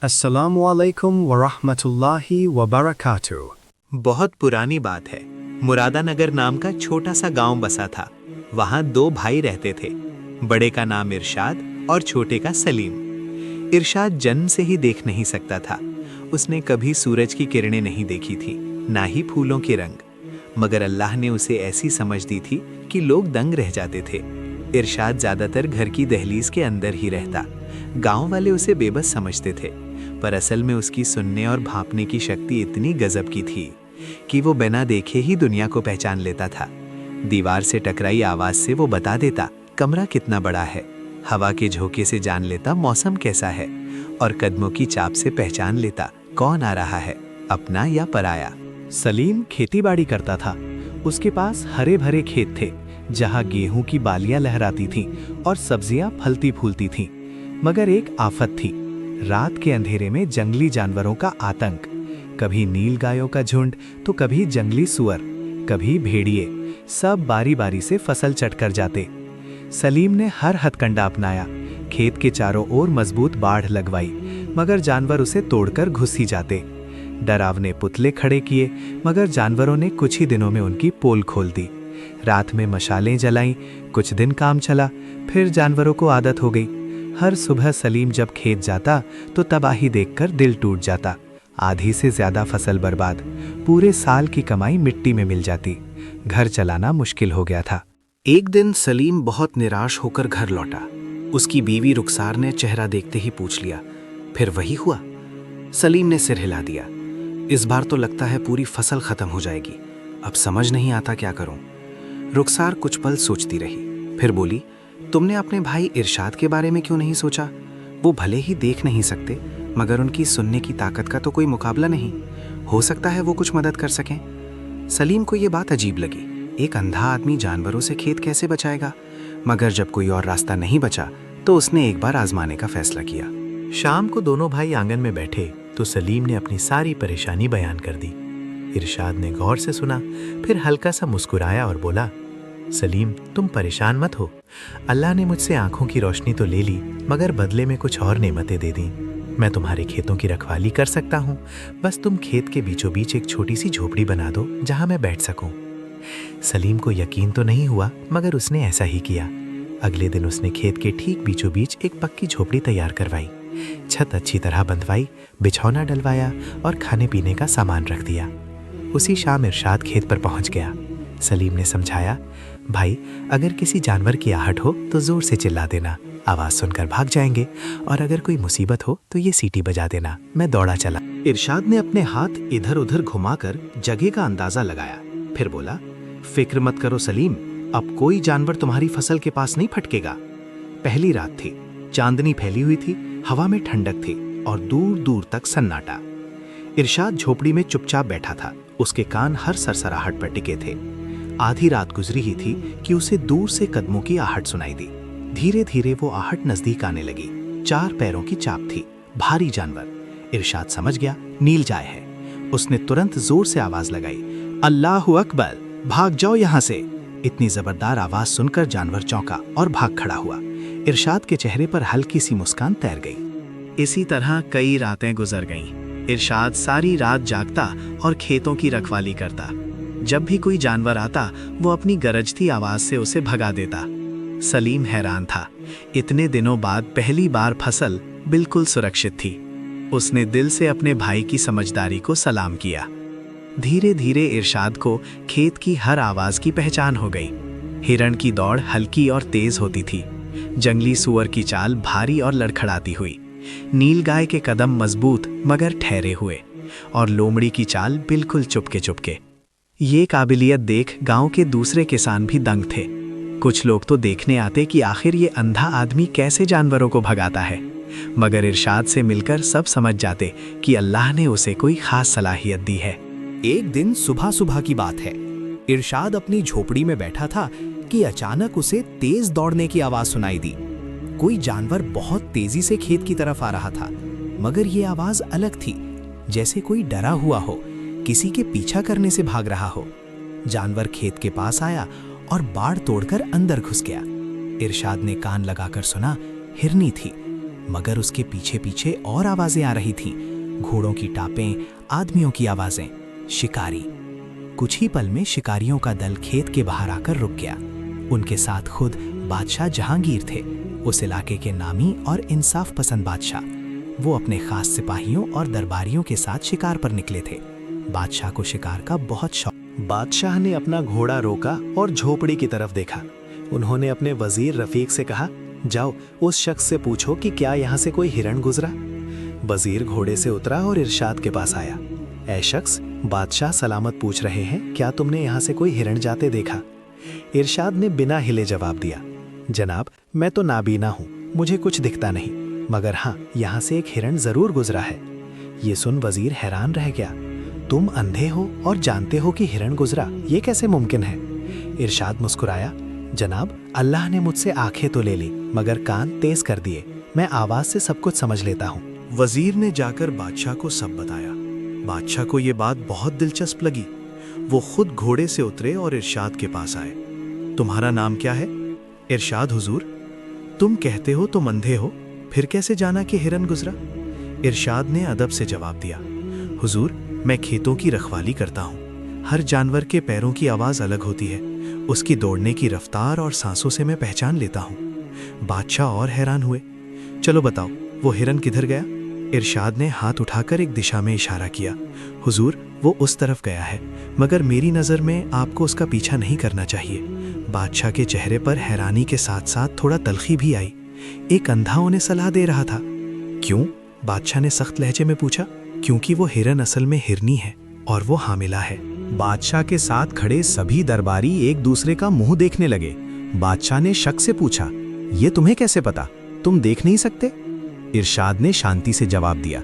अस्सलामु अलैकुम वरहमतुल्लाहि वबरकातुह। बहुत पुरानी बात है। मुरादानगर नाम का छोटा सा गांव बसा था। वहां दो भाई रहते थे। बड़े का नाम इरशाद और छोटे का सलीम। इरशाद जन्म से ही देख नहीं सकता था। उसने कभी सूरज की किरणें नहीं देखी थी, ना ही फूलों के रंग। मगर अल्लाह ने उसे ऐसी समझ दी थी कि लोग दंग रह जाते थे। इरशाद ज्यादातर घर की दहलीज के अंदर ही रहता। गांव वाले उसे बेबस समझते थे, पर असल में उसकी सुनने और भांपने की शक्ति इतनी गजब की थी कि वो बिना देखे ही दुनिया को पहचान लेता था। दीवार से टकराई आवाज से वो बता देता कमरा कितना बड़ा है, हवा के झोंके से जान लेता मौसम कैसा है, और कदमों की चाप से पहचान लेता कौन आ रहा है, अपना या पराया। सलीम खेतीबाड़ी करता था। उसके पास हरे भरे खेत थे, जहां गेहूं की बालियां लहराती थीं और सब्जियां फलती फूलती थीं। मगर एक आफत थी, रात के अंधेरे में जंगली जानवरों का आतंक। कभी नील गायों का झुंड तो कभी जंगली सुअर, कभी भेड़िए, सब बारी बारी से फसल चटकर जाते। सलीम ने हर हथकंडा अपनाया, खेत के चारों ओर मजबूत बाढ़ लगवाई, मगर जानवर उसे तोड़कर घुस ही जाते। डरावने पुतले खड़े किए, मगर जानवरों ने कुछ ही दिनों में उनकी पोल खोल दी। रात में मशालें जलाईं, कुछ दिन काम चला, फिर जानवरों को आदत हो गई। हर सुबह सलीम जब खेत जाता तो तबाही देखकर दिल टूट जाता। आधी से ज्यादा फसल बर्बाद, पूरे साल की कमाई मिट्टी में मिल जाती। घर चलाना मुश्किल हो गया था। एक दिन सलीम बहुत निराश होकर घर लौटा। उसकी बीवी रुखसार ने चेहरा देखते ही पूछ लिया, फिर वही हुआ? सलीम ने सिर हिला दिया। इस बार तो लगता है पूरी फसल खत्म हो जाएगी। अब समझ नहीं आता क्या करूं। रुखसार कुछ पल सोचती रही, फिर बोली, तुमने अपने भाई इरशाद के बारे में क्यों नहीं सोचा? वो भले ही देख नहीं सकते, मगर उनकी सुनने की ताकत का तो कोई मुकाबला नहीं। हो सकता है वो कुछ मदद कर सकें। सलीम को ये बात अजीब लगी। एक अंधा आदमी जानवरों से खेत कैसे बचाएगा? मगर जब कोई और रास्ता नहीं बचा तो उसने एक बार आजमाने का फैसला किया। शाम को दोनों भाई आंगन में बैठे तो सलीम ने अपनी सारी परेशानी बयान कर दी। इरशाद ने गौर से सुना, फिर हल्का सा मुस्कुराया और बोला, सलीम, तुम परेशान मत हो। अल्लाह ने मुझसे आंखों की रोशनी तो ले ली, मगर बदले में कुछ और नेमतें दे दी। मैं तुम्हारे खेतों की रखवाली कर सकता हूँ। बस तुम खेत के बीचों बीच एक छोटी सी झोपड़ी बना दो जहां मैं बैठ सकूं। सलीम को यकीन तो नहीं हुआ, मगर उसने ऐसा ही किया। अगले दिन उसने खेत के ठीक बीचों बीच एक पक्की झोपड़ी तैयार करवाई, छत अच्छी तरह बंधवाई, बिछौना डलवाया और खाने पीने का सामान रख दिया। उसी शाम इरशाद खेत पर पहुंच गया। सलीम ने समझाया, भाई, अगर किसी जानवर की आहट हो तो जोर से चिल्ला देना, आवाज सुनकर भाग जाएंगे, और अगर कोई मुसीबत हो तो ये सीटी बजा देना। मैं दौड़ा चला। इरशाद ने अपने हाथ इधर उधर घुमाकर जगह का अंदाजा लगाया, फिर बोला, फिक्र मत करो सलीम, अब कोई जानवर तुम्हारी फसल के पास नहीं फटकेगा। पहली रात थी, चांदनी फैली हुई थी, हवा में ठंडक थी और दूर दूर तक सन्नाटा। इरशाद झोपड़ी में चुपचाप बैठा था। उसके कान हर सरसराहट पर टिके थे। आधी रात गुजरी ही थी कि उसे दूर से कदमों की आहट सुनाई दी। धीरे धीरे वो आहट नजदीक आने लगी। 4 पैरों की चाप थी, भारी जानवर। इरशाद समझ गया नील जाए है। उसने तुरंत जोर से आवाज लगाई, अल्लाहु अकबर, भाग जाओ यहाँ से। इतनी जबरदार आवाज सुनकर जानवर चौंका और भाग खड़ा हुआ। इरशाद के चेहरे पर हल्की सी मुस्कान तैर गई। इसी तरह कई रातें गुजर गईं। इरशाद सारी रात जागता और खेतों की रखवाली करता। जब भी कोई जानवर आता, वो अपनी गरजती आवाज से उसे भगा देता। सलीम हैरान था। इतने दिनों बाद पहली बार फसल बिल्कुल सुरक्षित थी। उसने दिल से अपने भाई की समझदारी को सलाम किया। धीरे धीरे इरशाद को खेत की हर आवाज की पहचान हो गई। हिरण की दौड़ हल्की और तेज होती थी, जंगली सुअर की चाल भारी और लड़खड़ाती हुई, नील गाय के कदम मजबूत मगर ठहरे हुए, और लोमड़ी की चाल बिल्कुल चुपके चुपके। ये काबिलियत देख गांव के दूसरे किसान भी दंग थे। कुछ लोग तो देखने आते कि आखिर ये अंधा आदमी कैसे जानवरों को भगाता है, मगर इरशाद से मिलकर सब समझ जाते कि अल्लाह ने उसे कोई खास सलाहियत दी है। एक दिन सुबह सुबह की बात है। इरशाद अपनी झोपड़ी में बैठा था कि अचानक उसे तेज दौड़ने की आवाज सुनाई दी। कोई जानवर बहुत तेजी से खेत की तरफ आ रहा था, मगर ये आवाज अलग थी, जैसे कोई डरा हुआ हो, किसी के पीछा करने से भाग रहा हो। जानवर खेत के पास आया और बाड़ तोड़कर अंदर घुस गया। इरशाद ने कान लगाकर सुना, हिरनी थी। मगर उसके पीछे पीछे और आवाजें आ रही थीं, घोड़ों की टापें, आदमियों की आवाजें, शिकारी। कुछ ही पल में शिकारियों का दल खेत के बाहर आकर रुक गया। उनके साथ खुद बादशाह जहांगीर थे, उस इलाके के नामी और इंसाफ पसंद बादशाह। वो अपने खास सिपाहियों और दरबारियों के साथ शिकार पर निकले थे। बादशाह को शिकार का बहुत शौक। बादशाह ने अपना घोड़ा रोका और झोपड़ी की तरफ देखा। उन्होंने अपने वजीर रफीक से कहा, जाओ उस शख्स से पूछो कि क्या यहाँ से कोई हिरण गुजरा। वजीर घोड़े से उतरा और इरशाद के पास आया। ऐ शख्स, बादशाह सलामत पूछ रहे हैं, क्या तुमने यहाँ से कोई हिरण जाते देखा? इरशाद ने बिना हिले जवाब दिया, जनाब मैं तो नाबीना हूँ, मुझे कुछ दिखता नहीं, मगर हाँ यहाँ से एक हिरण जरूर गुजरा है। ये सुन वजीर हैरान रह गया। तुम अंधे हो और जानते हो कि हिरण गुजरा, ये कैसे मुमकिन है? इरशाद मुस्कुराया, जनाब अल्लाह ने मुझसे आंखें तो ले ली मगर कान तेज कर दिए, मैं आवाज से सब कुछ समझ लेता हूँ। वजीर ने जाकर बादशाह को सब बताया। बादशाह को ये बात बहुत दिलचस्प लगी। वो खुद घोड़े से उतरे और इरशाद के पास आए। तुम्हारा नाम क्या है? इरशाद, हुजूर। तुम कहते हो तुम अंधे हो, फिर कैसे जाना कि हिरन गुजरा? इरशाद ने अदब से जवाब दिया, हुजूर मैं खेतों की रखवाली करता हूँ। हर जानवर के पैरों की आवाज़ अलग होती है, उसकी दौड़ने की रफ्तार और सांसों से मैं पहचान लेता हूँ। बादशाह और हैरान हुए। चलो बताओ, वो हिरन किधर गया? इरशाद ने हाथ उठाकर एक दिशा में इशारा किया। हुजूर वो उस तरफ गया है, मगर मेरी नज़र में आपको उसका पीछा नहीं करना चाहिए। बादशाह के चेहरे पर हैरानी के साथ साथ थोड़ा तलखी भी आई। एक अंधा उन्हें सलाह दे रहा था। क्यों? बादशाह ने सख्त लहजे में पूछा। क्योंकि वो हिरन असल में हिरनी है और वो हामिला है। बादशाह के साथ खड़े सभी दरबारी एक दूसरे का मुंह देखने लगे। बादशाह ने शक से पूछा, ये तुम्हें कैसे पता? तुम देख नहीं सकते? इरशाद ने शांति से जवाब दिया,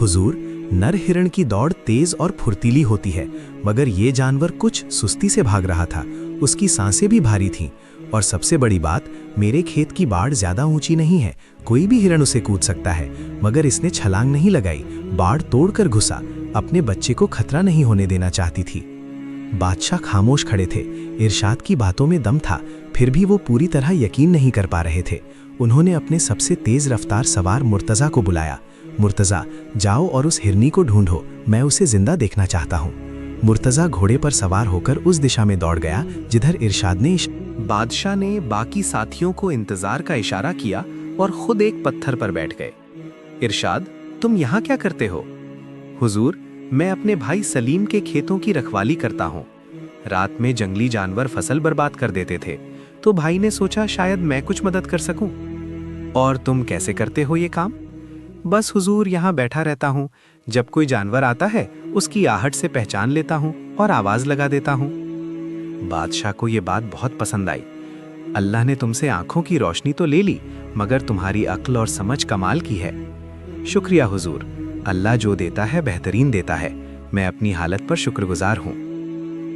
हुजूर नर हिरण की दौड़ तेज और फुर्तीली होती है, मगर ये जानवर कुछ सुस्ती से भाग रहा था। उसकी सांसें भी भारी थीं, और सबसे बड़ी बात, मेरे खेत की बाड़ ज्यादा ऊंची नहीं है, कोई भी हिरण उसे कूद सकता है, मगर इसने छलांग नहीं लगाई, बाड़ तोड़कर घुसा। अपने बच्चे को खतरा नहीं होने देना चाहती थी। बादशाह खामोश खड़े थे। इरशाद की बातों में दम था, फिर भी वो पूरी तरह यकीन नहीं कर पा रहे थे। उन्होंने अपने सबसे तेज रफ्तार सवार मुर्तज़ा को बुलाया। मुर्तज़ा, जाओ और उस हिरनी को ढूंढो, मैं उसे जिंदा देखना चाहता हूँ। मुर्तज़ा घोड़े पर सवार होकर उस दिशा में दौड़ गया जिधर इरशाद ने। बादशाह ने बाकी साथियों को इंतजार का इशारा किया और खुद एक पत्थर पर बैठ गए। इरशाद, तुम यहाँ क्या करते हो? हुजूर, मैं अपने भाई सलीम के खेतों की रखवाली करता हूँ। रात में जंगली जानवर फसल बर्बाद कर देते थे, तो भाई ने सोचा शायद मैं कुछ मदद कर सकूं। और तुम कैसे करते हो ये काम? बस हुजूर, यहाँ बैठा रहता हूँ, जब कोई जानवर आता है उसकी आहट से पहचान लेता हूँ और आवाज लगा देता हूँ। बादशाह को ये बात बहुत पसंद आई। अल्लाह ने तुमसे आंखों की रोशनी तो ले ली, मगर तुम्हारी अक्ल और समझ कमाल की है। शुक्रिया हुजूर, अल्लाह जो देता है बेहतरीन देता है, मैं अपनी हालत पर शुक्रगुजार हूँ।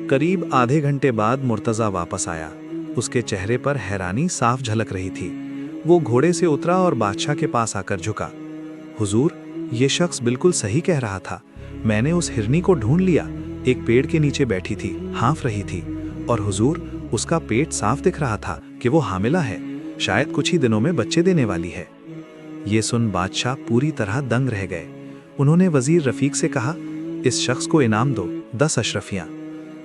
करीब आधे घंटे बाद मुर्तज़ा वापस आया। उसके चेहरे पर हैरानी साफ झलक रही थी। वो घोड़े से उतरा और बादशाह के पास आकर झुका। हुजूर, ये शख्स बिल्कुल सही कह रहा था। मैंने उस हिरनी को ढूंढ लिया, एक पेड़ के नीचे बैठी थी, हाँफ रही थी, और हुजूर उसका पेट साफ दिख रहा था कि वो हामिला है, शायद कुछ ही दिनों में बच्चे देने वाली है। ये सुन बादशाह पूरी तरह दंग रह गए। उन्होंने वजीर रफीक से कहा, इस शख्स को इनाम दो, 10 अशरफियाँ।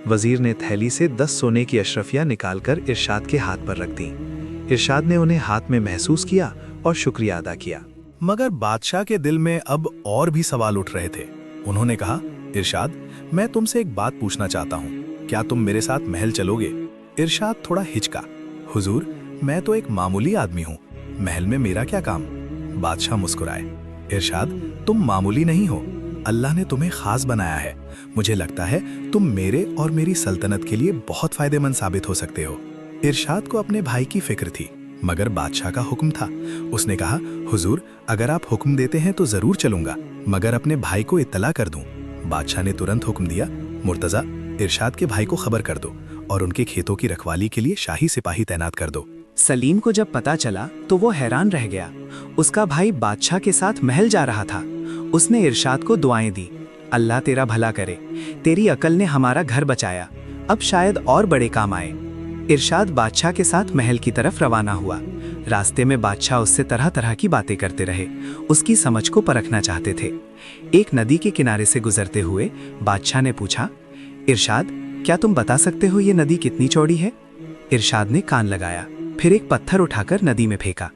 वजीर ने थैली से 10 सोने की अशरफियाँ निकालकर इरशाद के हाथ पर रख दी। इरशाद ने उन्हें हाथ में महसूस किया और शुक्रिया अदा किया। मगर बादशाह के दिल में अब और भी सवाल उठ रहे थे। उन्होंने कहा, इरशाद, मैं तुमसे एक बात पूछना चाहता हूँ, क्या तुम मेरे साथ महल चलोगे? इरशाद थोड़ा हिचका, हुजूर मैं तो एक मामूली आदमी हूँ, महल में मेरा क्या काम? बादशाह मुस्कुराए, इरशाद तुम मामूली नहीं हो, अल्लाह ने तुम्हें खास बनाया है। मुझे लगता है तुम मेरे और मेरी सल्तनत के लिए बहुत फायदेमंद साबित हो सकते हो। इरशाद को अपने भाई की फिक्र थी, मगर बादशाह का हुक्म था। उसने कहा, हुजूर अगर आप हुक्म देते हैं तो जरूर चलूंगा, मगर अपने भाई को इत्तला कर दूं। बादशाह ने तुरंत हुक्म दिया, मुर्तज़ा इरशाद के भाई को खबर कर दो और उनके खेतों की रखवाली के लिए शाही सिपाही तैनात कर दो। सलीम को जब पता चला तो वो हैरान रह गया। उसका भाई बादशाह के साथ महल जा रहा था। उसने इरशाद को दुआएं दी, अल्लाह तेरा भला करे, तेरी अकल ने हमारा घर बचाया, अब शायद और बड़े काम आए। इरशाद बादशाह के साथ महल की तरफ रवाना हुआ। रास्ते में बादशाह उससे तरह तरह की बातें करते रहे, उसकी समझ को परखना चाहते थे। एक नदी के किनारे से गुजरते हुए बादशाह ने पूछा, इरशाद, क्या तुम बता सकते हो ये नदी कितनी चौड़ी है? इरशाद ने कान लगाया, फिर एक पत्थर उठाकर नदी में फेंका।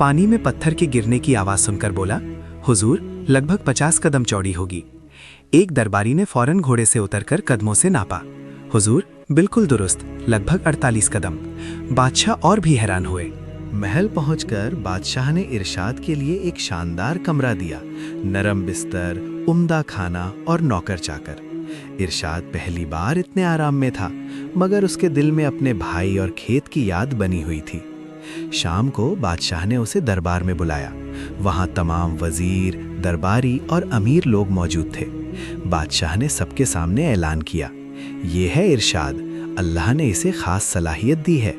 पानी में पत्थर के गिरने की आवाज सुनकर बोला, हुजूर, लगभग 50 कदम चौड़ी होगी। एक दरबारी ने फौरन घोड़े से उतरकर कदमों से नापा। हुजूर, बिल्कुल दुरुस्त, लगभग 48 कदम। बादशाह और भी हैरान हुए। महल पहुंचकर बादशाह ने इरशाद के लिए एक शानदार कमरा दिया, नरम बिस्तर, उम्दा खाना और नौकर चाकर। इरशाद पहली बार इतने आराम में था, मगर उसके दिल में अपने भाई और खेत की याद बनी हुई थी। शाम को बादशाह ने उसे दरबार में बुलाया। वहां तमाम वजीर, दरबारी और अमीर लोग मौजूद थे। बादशाह ने सबके सामने ऐलान किया, ये है इरशाद, अल्लाह ने इसे खास सलाहियत दी है।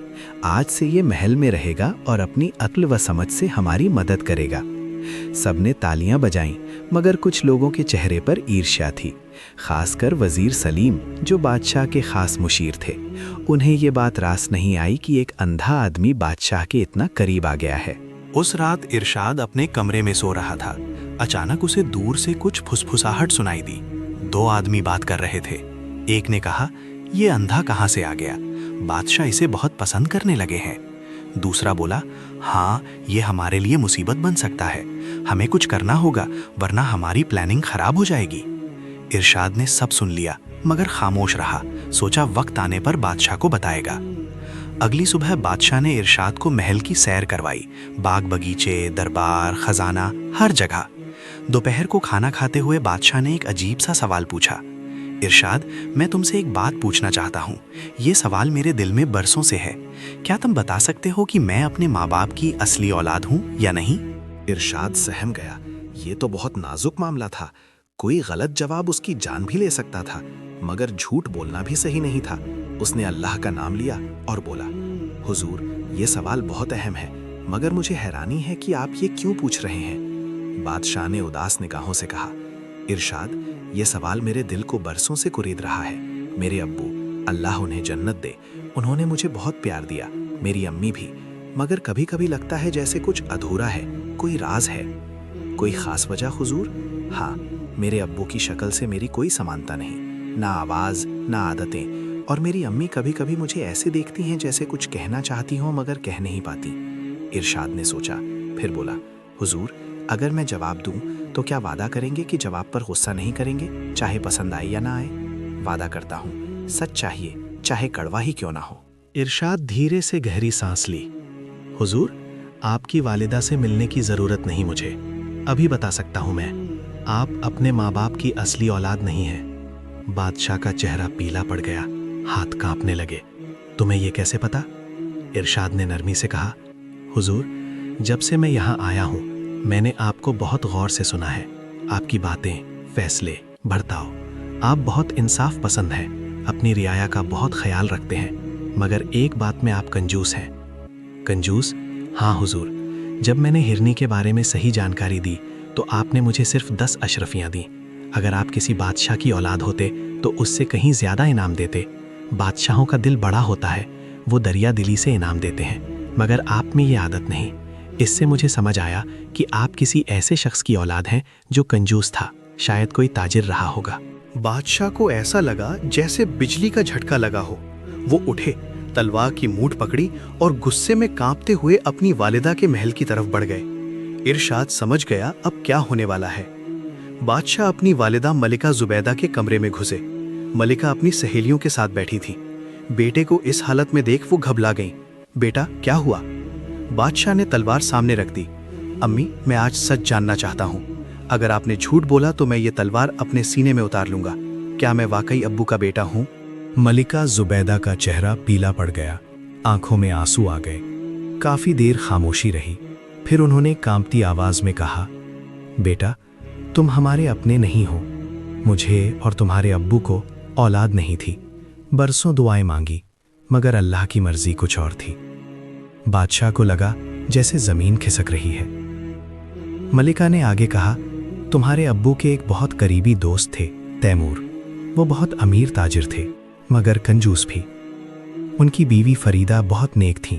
आज से ये महल में रहेगा और अपनी अक्ल व समझ से हमारी मदद करेगा। सबने तालियां बजाईं, मगर कुछ लोगों के चेहरे पर ईर्ष्या थी, खासकर वजीर सलीम, जो बादशाह के खास मुशीर थे। उन्हें ये बात रास नहीं आई कि एक अंधा आदमी बादशाह के इतना करीब आ गया है। उस रात इरशाद अपने कमरे में सो रहा था। अचानक उसे दूर से कुछ फुसफुसाहट सुनाई दी। 2 आदमी बात कर रहे थे। एक ने कहा, ये अंधा कहाँ से आ गया? बादशाह इसे बहुत पसंद करने लगे हैं। दूसरा बोला, हाँ, ये हमारे लिए मुसीबत बन सकता है, हमें कुछ करना होगा वरना हमारी प्लानिंग खराब हो जाएगी। इरशाद ने सब सुन लिया, मगर खामोश रहा। सोचा वक्त आने पर बादशाह को बताएगा। अगली सुबह बादशाह ने इरशाद को महल की सैर करवाई, बाग बगीचे, दरबार, खजाना, हर जगह। दोपहर को खाना खाते हुए बादशाह ने एक अजीब सा सवाल पूछा, इरशाद, मैं तुमसे एक बात पूछना चाहता हूँ। ये सवाल मेरे दिल में बरसों से है। क्या तुम बता सकते हो कि मैं अपने माँ बाप की असली औलाद हूँ या नहीं? इरशाद सहम गया। ये तो बहुत नाजुक मामला था। कोई गलत जवाब उसकी जान भी ले सकता था, मगर झूठ बोलना भी सही नहीं था। उसने अल्लाह का नाम लिया और बोला, हुजूर, ये सवाल बहुत अहम है, मगर मुझे हैरानी है कि आप ये क्यों पूछ रहे हैं? बादशाह ने उदास निगाहों से कहा, इरशाद, ये सवाल मेरे दिल को बरसों से कुरेद रहा है। मेरे अब्बू, अल्लाह उन्हें जन्नत दे, उन्होंने मुझे बहुत प्यार दिया, मेरी अम्मी भी, मगर कभी कभी लगता है जैसे कुछ अधूरा है, कोई राज है। कोई खास वजह हुजूर? हाँ, मेरे अब्बू की शक्ल से मेरी कोई समानता नहीं, ना आवाज़, ना आदतें, और मेरी अम्मी कभी कभी मुझे ऐसे देखती हैं जैसे कुछ कहना चाहती हों मगर कह नहीं पाती। इरशाद ने सोचा, फिर बोला, हुजूर, अगर मैं जवाब दूं तो क्या वादा करेंगे कि जवाब पर गुस्सा नहीं करेंगे, चाहे पसंद आए या ना आए? वादा करता हूँ, सच चाहिए, चाहे कड़वा ही क्यों ना हो। इरशाद धीरे से गहरी सांस ली। हुजूर, आपकी वालिदा से मिलने की ज़रूरत नहीं मुझे, अभी बता सकता हूँ मैं, आप अपने माँ बाप की असली औलाद नहीं हैं। बादशाह का चेहरा पीला पड़ गया, हाथ कांपने लगे। तुम्हें ये कैसे पता? इरशाद ने नरमी से कहा, हुजूर, जब से मैं यहाँ आया हूँ मैंने आपको बहुत गौर से सुना है। आपकी बातें, फैसले, बर्ताव, आप बहुत इंसाफ पसंद हैं, अपनी रियाया का बहुत ख्याल रखते हैं, मगर एक बात में आप कंजूस हैं। कंजूस? हाँ हुजूर, जब मैंने हिरनी के बारे में सही जानकारी दी तो आपने मुझे सिर्फ 10 अशरफियाँ दी। अगर आप किसी बादशाह की औलाद होते तो उससे कहीं ज़्यादा इनाम देते। बादशाहों का दिल बड़ा होता है, वो दरिया दिली से इनाम देते हैं, मगर आप में ये आदत नहीं। इससे मुझे समझ आया कि आप किसी ऐसे शख्स की औलाद हैं जो कंजूस था, शायद कोई ताजिर रहा होगा। बादशाह को ऐसा लगा जैसे बिजली का झटका लगा हो। वो उठे, तलवार की मूठ पकड़ी और गुस्से में कांपते हुए अपनी वालिदा के महल की तरफ बढ़ गए। इरशाद समझ गया अब क्या होने वाला है। बादशाह अपनी वालिदा मलिका जुबैदा के कमरे में घुसे। मलिका अपनी सहेलियों के साथ बैठी थी। बेटे को इस हालत में देख वो घबरा गईं। बेटा, क्या हुआ? बादशाह ने तलवार सामने रख दी। अम्मी, मैं आज सच जानना चाहता हूँ। अगर आपने झूठ बोला तो मैं ये तलवार अपने सीने में उतार लूंगा। क्या मैं वाकई अब्बू का बेटा हूँ? मलिका जुबैदा का चेहरा पीला पड़ गया, आंखों में आंसू आ गए। काफी देर खामोशी रही, फिर उन्होंने कांपती आवाज में कहा, बेटा, तुम हमारे अपने नहीं हो। मुझे और तुम्हारे अब्बू को औलाद नहीं थी। बरसों दुआएं मांगी, मगर अल्लाह की मर्जी कुछ और थी। बादशाह को लगा जैसे जमीन खिसक रही है। मलिका ने आगे कहा, तुम्हारे अब्बू के एक बहुत करीबी दोस्त थे, तैमूर। वो बहुत अमीर ताजिर थे, मगर कंजूस भी। उनकी बीवी फरीदा बहुत नेक थी।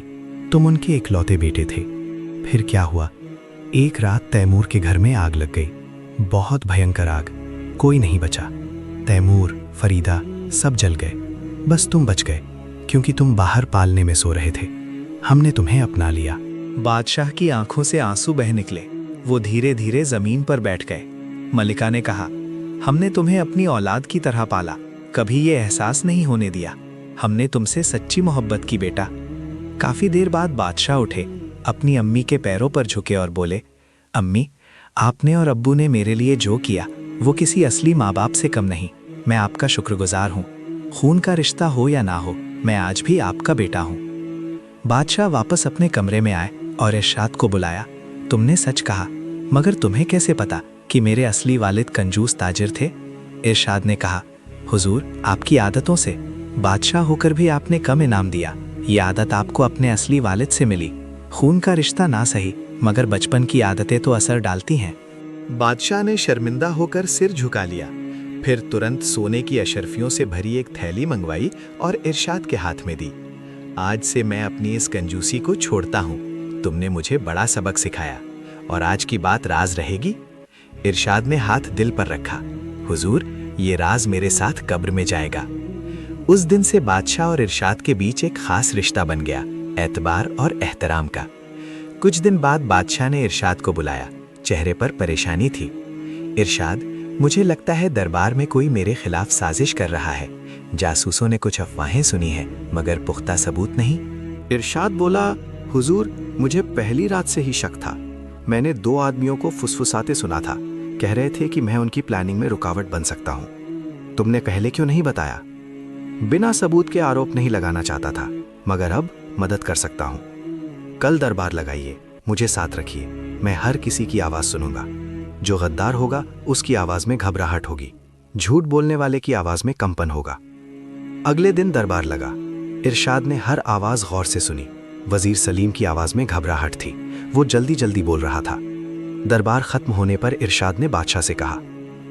तुम उनके इकलौते बेटे थे। फिर क्या हुआ? एक रात तैमूर के घर में आग लग गई। बहुत भयंकर आग, कोई नहीं बचा। तैमूर, फरीदा सब जल गए। बस तुम बच गए, क्योंकि तुम बाहर पालने में सो रहे थे। हमने तुम्हें अपना लिया। बादशाह की आंखों से आंसू बह निकले। वो धीरे धीरे जमीन पर बैठ गए। मलिका ने कहा, हमने तुम्हें अपनी औलाद की तरह पाला, कभी ये एहसास नहीं होने दिया। हमने तुमसे सच्ची मोहब्बत की बेटा। काफी देर बाद बादशाह उठे, अपनी अम्मी के पैरों पर झुके और बोले, अम्मी, आपने और अब्बू ने मेरे लिए जो किया वो किसी असली माँ बाप से कम नहीं। मैं आपका शुक्रगुजार हूँ। खून का रिश्ता हो या ना हो, मैं आज भी आपका बेटा हूँ। बादशाह वापस अपने कमरे में आए और इरशाद को बुलाया। तुमने सच कहा, मगर तुम्हें कैसे पता कि मेरे असली वालिद कंजूस ताजिर थे? इरशाद ने कहा, हुजूर, आपकी आदतों से। बादशाह होकर भी आपने कम इनाम दिया। ये आदत आपको अपने असली वालिद से मिली। खून का रिश्ता ना सही, मगर बचपन की आदतें तो असर डालती हैं। बादशाह ने शर्मिंदा होकर सिर झुका लिया। फिर तुरंत सोने की अशरफियों से भरी एक थैली मंगवाई और इरशाद के हाथ में दी। आज से मैं अपनी इस कंजूसी को छोड़ता हूँ। तुमने मुझे बड़ा सबक सिखाया और आज की बात राज रहेगी। इरशाद ने हाथ दिल पर रखा। हुजूर, ये राज मेरे साथ कब्र में जाएगा। उस दिन से बादशाह और इरशाद के बीच एक खास रिश्ता बन गया, एतबार और एहतराम का। कुछ दिन बाद बादशाह ने इरशाद को बुलाया। चेहरे पर परेशानी थी। इरशाद, मुझे लगता है दरबार में कोई मेरे खिलाफ साजिश कर रहा है। जासूसों ने कुछ अफवाहें सुनी हैं, मगर पुख्ता सबूत नहीं। इरशाद बोला, हुजूर, मुझे पहली रात से ही शक था। मैंने 2 आदमियों को फुसफुसाते सुना था। कह रहे थे कि मैं उनकी प्लानिंग में रुकावट बन सकता हूँ। तुमने पहले क्यों नहीं बताया? बिना सबूत के आरोप नहीं लगाना चाहता था, मगर अब मदद कर सकता हूँ। कल दरबार लगाइए, मुझे साथ रखिए। मैं हर किसी की आवाज़ सुनूंगा। जो गद्दार होगा उसकी आवाज़ में घबराहट होगी, झूठ बोलने वाले की आवाज़ में कंपन होगा। अगले दिन दरबार लगा। इरशाद ने हर आवाज़ गौर से सुनी। वजीर सलीम की आवाज़ में घबराहट थी। वो जल्दी जल्दी बोल रहा था। दरबार खत्म होने पर इरशाद ने बादशाह से कहा,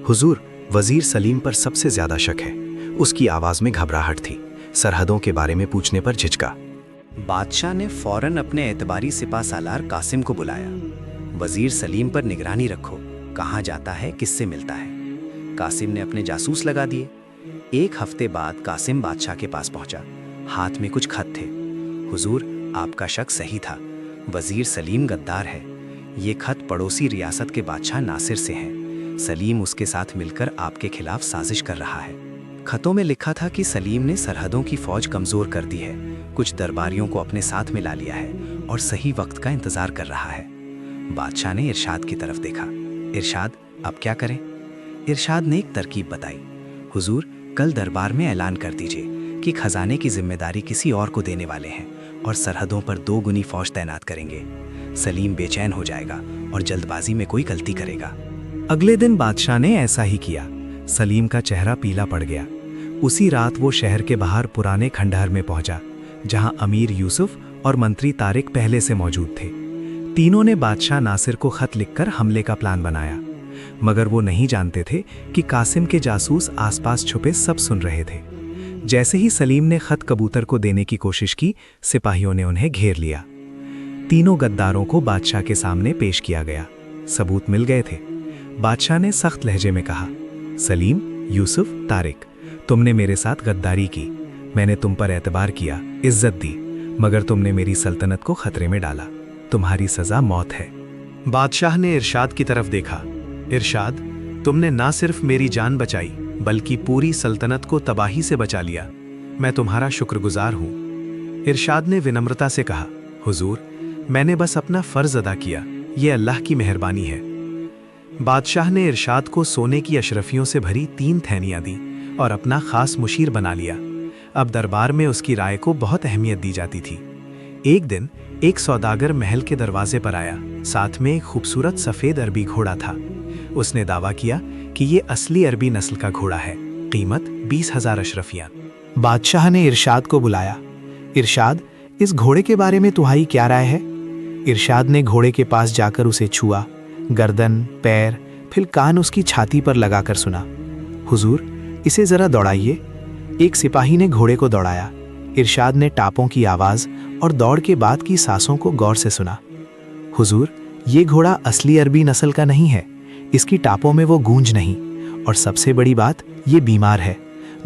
हुजूर, वजीर सलीम पर सबसे ज्यादा शक है। उसकी आवाज़ में घबराहट थी। सरहदों के बारे में पूछने पर झिझका। बादशाह ने फौरन अपने एतबारी सिपा सालार कासिम को बुलाया। वजीर सलीम पर निगरानी रखो, कहाँ जाता है, किससे मिलता है। कासिम ने अपने जासूस लगा दिए। 1 हफ्ते बाद कासिम बादशाह के पास पहुंचा। हाथ में कुछ खत थे। हुजूर, आपका शक सही था। वजीर सलीम गद्दार है। ये खत पड़ोसी रियासत के बादशाह नासिर से हैं। सलीम उसके साथ मिलकर आपके खिलाफ साजिश कर रहा है। खतों में लिखा था कि सलीम ने सरहदों की फौज कमजोर कर दी है, कुछ दरबारियों को अपने साथ मिला लिया है और सही वक्त का इंतजार कर रहा है। बादशाह ने इरशाद की तरफ देखा। इरशाद, अब क्या करें? इरशाद ने एक तरकीब बताई। हुजूर, कल दरबार में ऐलान कर दीजिए कि खजाने की जिम्मेदारी किसी और को देने वाले हैं और सरहदों पर 2 गुनी फौज तैनात करेंगे। सलीम बेचैन हो जाएगा और जल्दबाजी में कोई गलती करेगा। अगले दिन बादशाह ने ऐसा ही किया। सलीम का चेहरा पीला पड़ गया। उसी रात वो शहर के बाहर पुराने खंडहर में पहुंचा, जहां अमीर यूसुफ और मंत्री तारिक पहले से मौजूद थे। तीनों ने बादशाह नासिर को खत लिखकर हमले का प्लान बनाया, मगर वो नहीं जानते थे कि कासिम के जासूस आसपास छुपे सब सुन रहे थे। जैसे ही सलीम ने खत कबूतर को देने की कोशिश की, सिपाहियों ने उन्हें घेर लिया। तीनों गद्दारों को बादशाह के सामने पेश किया गया। सबूत मिल गए थे। बादशाह ने सख्त लहजे में कहा, सलीम, यूसुफ, तारिक, तुमने मेरे साथ गद्दारी की। मैंने तुम पर एतबार किया, इज्जत दी, मगर तुमने मेरी सल्तनत को खतरे में डाला। तुम्हारी सजा मौत है। बादशाह ने इरशाद की तरफ देखा। इरशाद, तुमने ना सिर्फ मेरी जान बचाई, बल्कि पूरी सल्तनत को तबाही से बचा लिया। मैं तुम्हारा शुक्रगुजार हूँ। इरशाद ने विनम्रता से कहा, हुजूर, मैंने बस अपना फर्ज अदा किया। ये अल्लाह की मेहरबानी है। बादशाह ने इरशाद को सोने की अशरफियों से भरी 3 थैलियां दी और अपना खास मुशीर बना लिया। अब दरबार में उसकी राय को बहुत अहमियत दी जाती थी। एक दिन एक सौदागर महल के दरवाजे पर आया। साथ में एक खूबसूरत सफ़ेद अरबी घोड़ा था। उसने दावा किया कि ये असली अरबी नस्ल का घोड़ा है। कीमत 20,000 अशरफियां। बादशाह ने इरशाद को बुलाया। इरशाद, इस घोड़े के बारे में तुम्हारी क्या राय है? इरशाद ने घोड़े के पास जाकर उसे छुआ, गर्दन, पैर, फिर कान उसकी छाती पर लगाकर सुना। हुजूर, इसे जरा दौड़ाइए। एक सिपाही ने घोड़े को दौड़ाया। इरशाद ने टापों की आवाज़ और दौड़ के बाद की सांसों को गौर से सुना। हुजूर, ये घोड़ा असली अरबी नस्ल का नहीं है। इसकी टापों में वो गूंज नहीं, और सबसे बड़ी बात, ये बीमार है।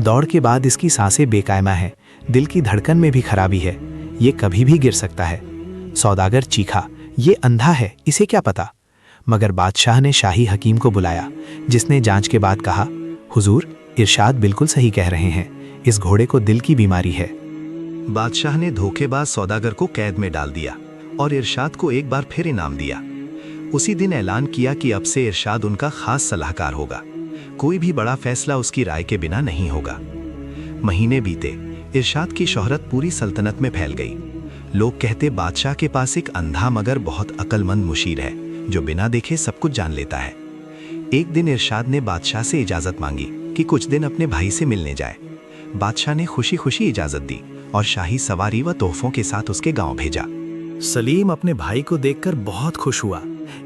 दौड़ के बाद इसकी सांसें बेकायमा है, दिल की धड़कन में भी खराबी है, ये कभी भी गिर सकता है। सौदागर चीखा, ये अंधा है, इसे क्या पता। मगर बादशाह ने शाही हकीम को बुलाया, जिसने जांच के बाद कहा, हुजूर, इरशाद बिल्कुल सही कह रहे हैं, इस घोड़े को दिल की बीमारी है। बादशाह ने धोखेबाज सौदागर को कैद में डाल दिया और इरशाद को एक बार फिर इनाम दिया। उसी दिन ऐलान किया कि अब से इरशाद उनका खास सलाहकार होगा, कोई भी बड़ा फैसला उसकी राय के बिना नहीं होगा। महीने बीते, इरशाद की शोहरत पूरी सल्तनत में फैल गई। लोग कहते बादशाह के पास एक अंधा मगर बहुत अक्लमंद मुशीर है, जो बिना देखे सब कुछ जान लेता है। एक दिन इरशाद ने बादशाह से इजाजत मांगी कि कुछ दिन अपने भाई से मिलने जाए। बादशाह ने खुशी खुशी इजाजत दी और शाही सवारी व तोहफों के साथ उसके गांव भेजा। सलीम अपने भाई को देखकर बहुत खुश हुआ।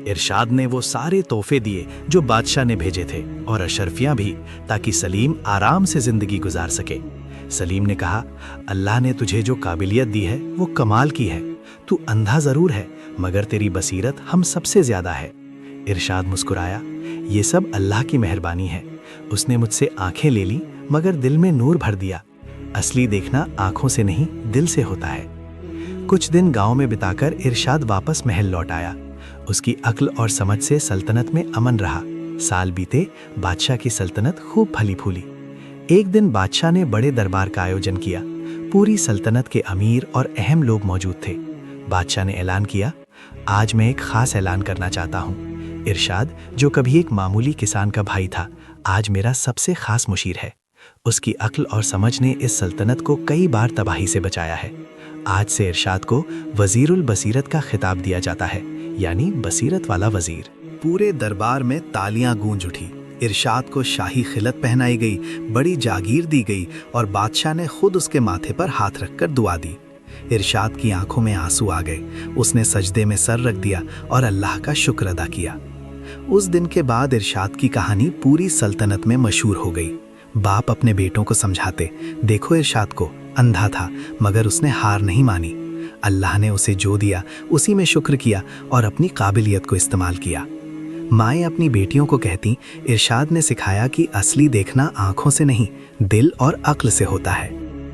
इरशाद ने वो सारे तोहफे दिए जो बादशाह ने भेजे थे, और अशरफियां भी, ताकि सलीम आराम से जिंदगी गुजार सके। सलीम ने कहा, अल्लाह ने तुझे जो काबिलियत दी है वो कमाल की है। तू अंधा जरूर है, मगर तेरी बसीरत हम सबसे ज्यादा है। इरशाद मुस्कुराया, ये सब अल्लाह की मेहरबानी है। उसने मुझसे आंखें ले ली, मगर दिल में नूर भर दिया। असली देखना आंखों से नहीं, दिल से होता है। कुछ दिन गांव में बिताकर इरशाद वापस महल लौट आया। उसकी अक्ल और समझ से सल्तनत में अमन रहा। साल बीते, बादशाह की सल्तनत खूब फली फूली। एक दिन बादशाह ने बड़े दरबार का आयोजन किया। पूरी सल्तनत के अमीर और अहम लोग मौजूद थे। बादशाह ने ऐलान किया, आज मैं एक खास ऐलान करना चाहता हूँ। इरशाद, जो कभी एक मामूली किसान का भाई था, आज मेरा सबसे खास मुशीर है। उसकी अक्ल और समझ ने इस सल्तनत को कई बार तबाही से बचाया है। आज से इरशाद को वजीरुल बसीरत का खिताब दिया जाता है, यानी बसीरत वाला वजीर। पूरे दरबार में तालियां गूंज उठी। इरशाद को शाही खिलत पहनाई गई, बड़ी जागीर दी गई, और बादशाह ने खुद उसके माथे पर हाथ रखकर दुआ दी। इरशाद की आंखों में आंसू आ गए। उसने सजदे में सर रख दिया और अल्लाह का शुक्र अदा किया। उस दिन के बाद इरशाद की कहानी पूरी सल्तनत में मशहूर हो गई। बाप अपने बेटों को समझाते, देखो इरशाद को, अंधा था मगर उसने हार नहीं मानी। अल्लाह ने उसे जो दिया उसी में शुक्र किया और अपनी काबिलियत को इस्तेमाल किया। माएँ अपनी बेटियों को कहती, इरशाद ने सिखाया कि असली देखना आंखों से नहीं, दिल और अक्ल से होता है।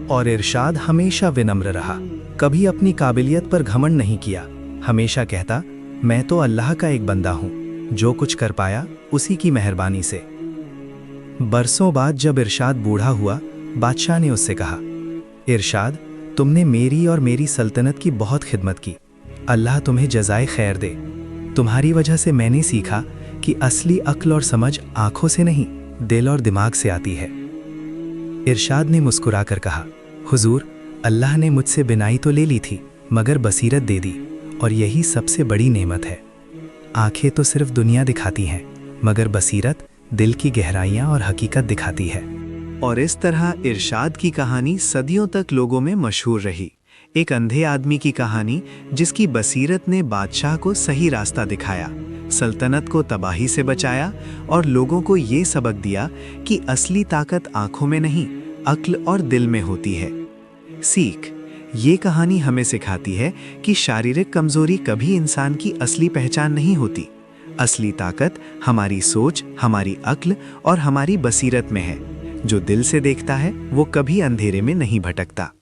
और इरशाद हमेशा विनम्र रहा, कभी अपनी काबिलियत पर घमंड नहीं किया। हमेशा कहता, मैं तो अल्लाह का एक बंदा हूँ, जो कुछ कर पाया उसी की मेहरबानी से। बरसों बाद जब इरशाद बूढ़ा हुआ, बादशाह ने उससे कहा, इरशाद, तुमने मेरी और मेरी सल्तनत की बहुत खिदमत की। अल्लाह तुम्हें जज़ाए खैर दे। तुम्हारी वजह से मैंने सीखा कि असली अक्ल और समझ आंखों से नहीं, दिल और दिमाग से आती है। इरशाद ने मुस्कुराकर कहा, हुजूर, अल्लाह ने मुझसे बिनाई तो ले ली थी, मगर बसीरत दे दी, और यही सबसे बड़ी नेमत है। आंखें तो सिर्फ दुनिया दिखाती हैं, मगर बसीरत दिल की गहराइयां और हकीकत दिखाती है। और इस तरह इरशाद की कहानी सदियों तक लोगों में मशहूर रही। एक अंधे आदमी की कहानी जिसकी बसीरत ने बादशाह को सही रास्ता दिखाया, सल्तनत को तबाही से बचाया और लोगों को ये सबक दिया कि असली ताकत आंखों में नहीं, अक्ल और दिल में होती है। सीख, ये कहानी हमें सिखाती है कि शारीरिक कमजोरी कभी इंसान की असली पहचान नहीं होती। असली ताकत हमारी सोच, हमारी अक्ल और हमारी बसीरत में है। जो दिल से देखता है वो कभी अंधेरे में नहीं भटकता।